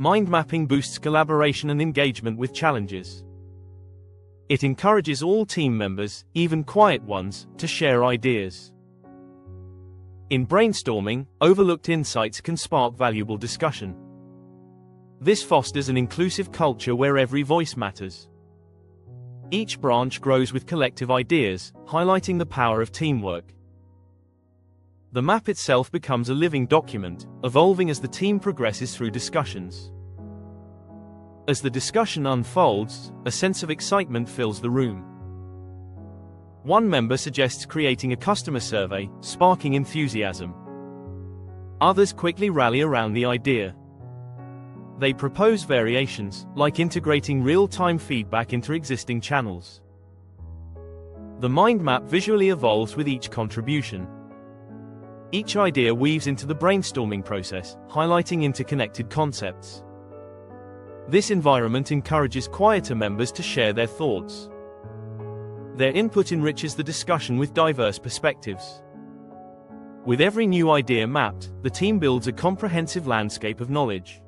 Mind mapping boosts collaboration and engagement with challenges. It encourages all team members, even quiet ones, to share ideas. In brainstorming, overlooked insights can spark valuable discussion. This fosters an inclusive culture where every voice matters. Each branch grows with collective ideas, highlighting the power of teamwork. The map itself becomes a living document, evolving as the team progresses through discussions. As the discussion unfolds, a sense of excitement fills the room. One member suggests creating a customer survey, sparking enthusiasm. Others quickly rally around the idea. They propose variations, like integrating real-time feedback into existing channels. The mind map visually evolves with each contribution. Each idea weaves into the brainstorming process, highlighting interconnected concepts. This environment encourages quieter members to share their thoughts. Their input enriches the discussion with diverse perspectives. With every new idea mapped, the team builds a comprehensive landscape of knowledge.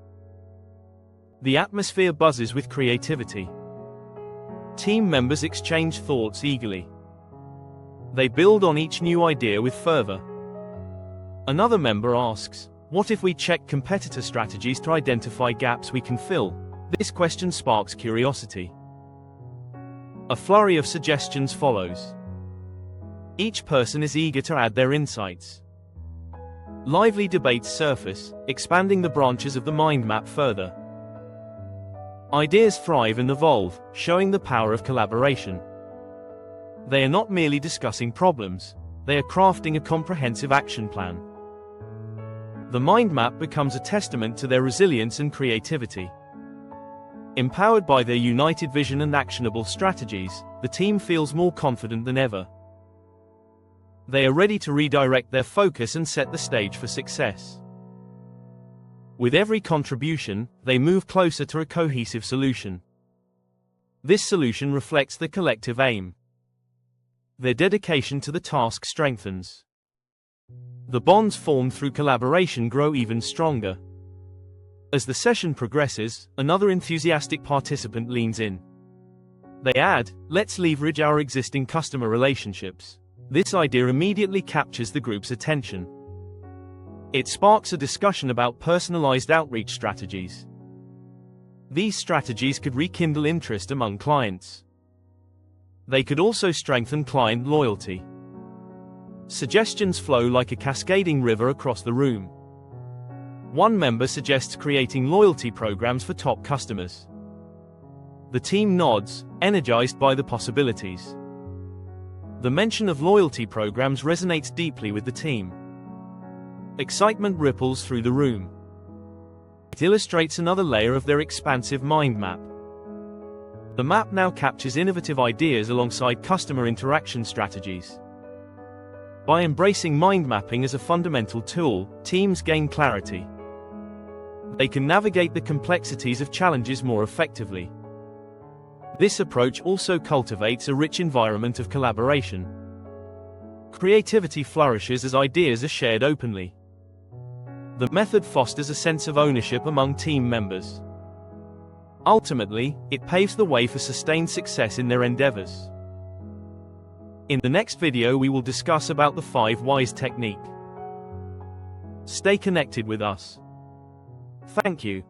The atmosphere buzzes with creativity. Team members exchange thoughts eagerly. They build on each new idea with fervor. Another member asks, "What if we check competitor strategies to identify gaps we can fill?" This question sparks curiosity. A flurry of suggestions follows. Each person is eager to add their insights. Lively debates surface, expanding the branches of the mind map further. Ideas thrive and evolve, showing the power of collaboration. They are not merely discussing problems, they are crafting a comprehensive action plan. The mind map becomes a testament to their resilience and creativity. Empowered by their united vision and actionable strategies, the team feels more confident than ever. They are ready to redirect their focus and set the stage for success. With every contribution, they move closer to a cohesive solution. This solution reflects the collective aim. Their dedication to the task strengthens. The bonds formed through collaboration grow even stronger. As the session progresses, another enthusiastic participant leans in. They add, "Let's leverage our existing customer relationships." This idea immediately captures the group's attention. It sparks a discussion about personalized outreach strategies. These strategies could rekindle interest among clients. They could also strengthen client loyalty. Suggestions flow like a cascading river across the room. One member suggests creating loyalty programs for top customers. The team nods, energized by the possibilities. The mention of loyalty programs resonates deeply with the team. Excitement ripples through the room. It illustrates another layer of their expansive mind map. The map now captures innovative ideas alongside customer interaction strategies. By embracing mind mapping as a fundamental tool, teams gain clarity. They can navigate the complexities of challenges more effectively. This approach also cultivates a rich environment of collaboration. Creativity flourishes as ideas are shared openly. The method fosters a sense of ownership among team members. Ultimately, it paves the way for sustained success in their endeavors. In the next video we will discuss about the 5 Whys technique. Stay connected with us. Thank you.